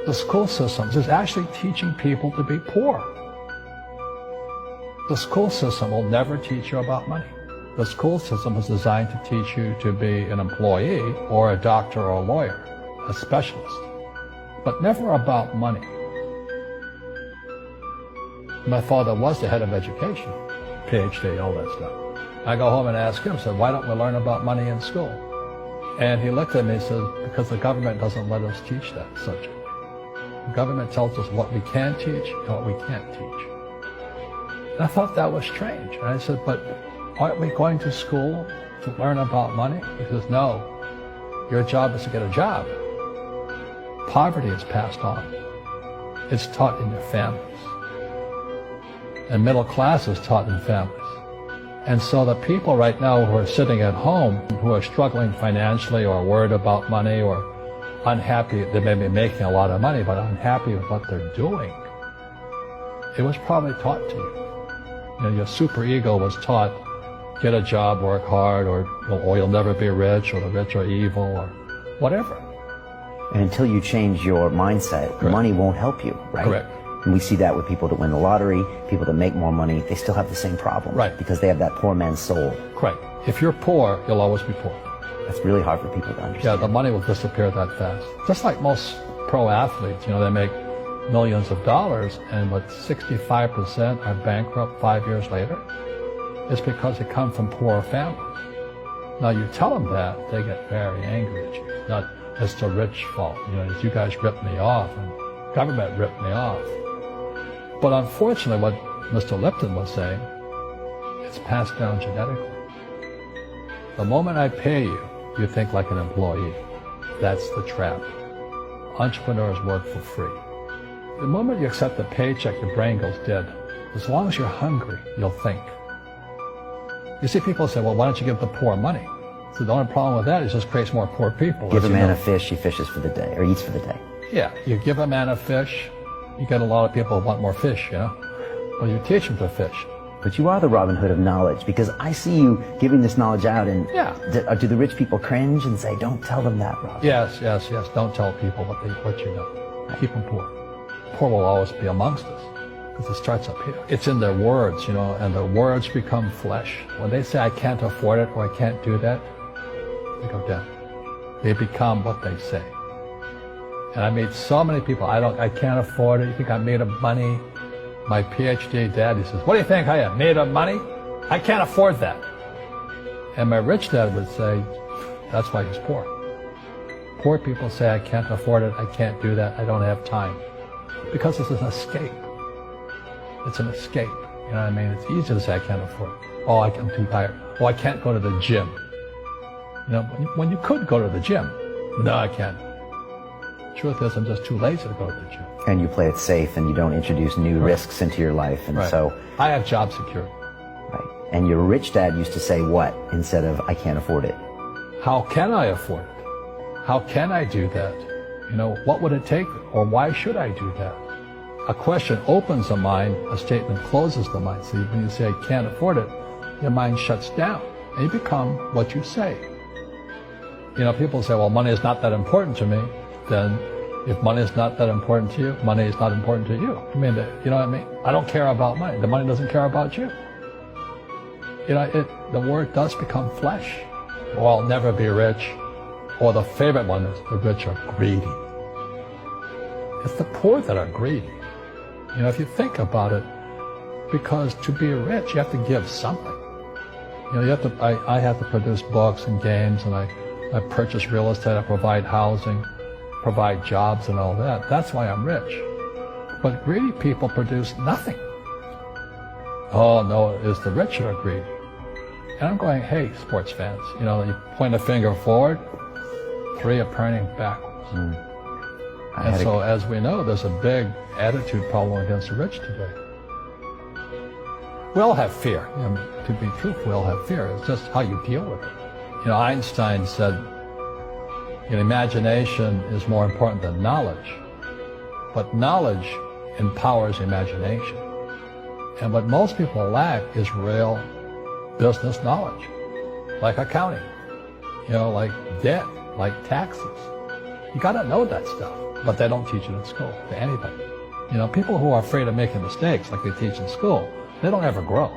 The school system is actually teaching people to be poor. The school system will never teach you about money. The school system is designed to teach you to be an employee or a doctor or a lawyer, a specialist, but never about money. My father was the head of education, PhD, all that stuff. I go home and ask him, said, why don't we learn about money in school? And he looked at me and said, because the government doesn't let us teach that subject. The government tells us what we can teach and what we can't teach. And I thought that was strange. And I said, but aren't we going to school to learn about money? He says, no, your job is to get a job. Poverty is passed on. It's taught in your families. And middle class is taught in families. And so the people right now who are sitting at home, who are struggling financially or worried about money or unhappy, they may be making a lot of money, but unhappy with what they're doing, it was probably taught to you. You know, your superego was taught, get a job, work hard, or you'll never be rich, or the rich are evil, or whatever. And until you change your mindset, Correct. Money won't help you, right? Correct. And we see that with people that win the lottery, people that make more money, they still have the same problem. Right. Because they have that poor man's soul. Correct. If you're poor, you'll always be poor. That's really hard for people to understand. Yeah, the money will disappear that fast. Just like most pro athletes, you know, they make millions of dollars, and what 65% are bankrupt 5 years later, it's because they come from poor families. Now you tell them that, they get very angry at you. Not, it's the rich fault. You know, you guys ripped me off, and government ripped me off. But unfortunately, what Mr. Lipton was saying, it's passed down genetically. The moment I pay you, you think like an employee. That's the trap. Entrepreneurs work for free. The moment you accept a paycheck, your brain goes dead. As long as you're hungry, you'll think. You see people say, well, why don't you give the poor money? So the only problem with that is it just creates more poor people. Give a man a fish, he fishes for the day, or eats for the day. Yeah, you give a man a fish, you get a lot of people who want more fish, you know? Well, you teach them to fish. But you are the Robin Hood of knowledge, because I see you giving this knowledge out, and Yeah. do the rich people cringe and say, don't tell them that, Robin? Yes. Don't tell people what you know. Keep them poor. Poor will always be amongst us, because it starts up here. It's in their words, you know, and the words become flesh. When they say, I can't afford it, or I can't do that, they go down. They become what they say. And I meet so many people, I can't afford it. You think I'm made of money? My PhD dad, he says, what do you think I am, made of money? I can't afford that. And my rich dad would say, that's why he's poor. Poor people say, I can't afford it, I can't do that, I don't have time. Because it's an escape. It's an escape. You know what I mean? It's easy to say, I can't afford it. Oh, I'm too tired. Oh, I can't go to the gym. You know, when you could go to the gym. No, I can't. Truth is, I'm just too lazy to go to the gym. And you play it safe, and you don't introduce new risks into your life, and so... I have job security. Right. And your rich dad used to say what instead of, I can't afford it? How can I afford it? How can I do that? You know, what would it take, or why should I do that? A question opens the mind, a statement closes the mind. So when you say, I can't afford it, your mind shuts down, and you become what you say. You know, people say, well, money is not that important to me. Then if money is not that important to you, money is not important to you. I mean, you know what I mean? I don't care about money. The money doesn't care about you. You know, the word does become flesh. Or I'll never be rich. Or the favorite one is the rich are greedy. It's the poor that are greedy. You know, if you think about it, because to be rich, you have to give something. You know, I have to produce books and games, and I purchase real estate, I provide housing, provide jobs and all that. That's why I'm rich. But greedy people produce nothing. Oh no, it's the rich that are greedy. And I'm going, hey, sports fans, you know, you point a finger forward, three are pointing backwards. And so, as we know, there's a big attitude problem against the rich today. We all have fear. You know, to be truthful, we all have fear. It's just how you deal with it. You know, Einstein said, you know, imagination is more important than knowledge, but knowledge empowers imagination. And what most people lack is real business knowledge, like accounting, you know, like debt, like taxes. You got to know that stuff. but they don't teach it in school to anybody. You know, people who are afraid of making mistakes, like they teach in school, they don't ever grow.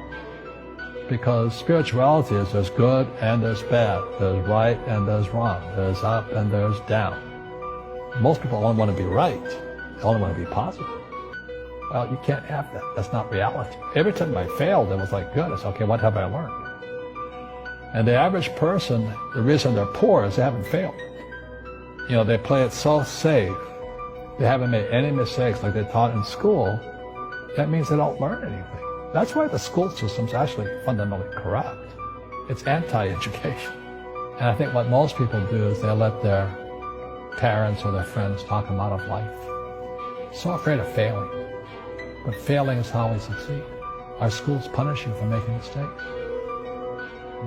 Because spirituality is there's good and there's bad, there's right and there's wrong, there's up and there's down. Most people only want to be right, they only want to be positive. Well, you can't have that. That's not reality. Every time I failed, it was like, good, it's okay, what have I learned? And the average person, the reason they're poor is they haven't failed. You know, they play it so safe. They haven't made any mistakes like they taught in school. That means they don't learn anything. That's why the school system's actually fundamentally corrupt. It's anti-education. And I think what most people do is they let their parents or their friends talk them out of life. So afraid of failing. But failing is how we succeed. Our schools punish you for making mistakes.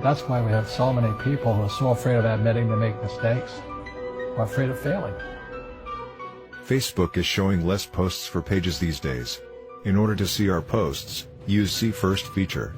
That's why we have so many people who are so afraid of admitting they make mistakes, or afraid of failing. Facebook is showing less posts for pages these days. In order to see our posts, use See First feature.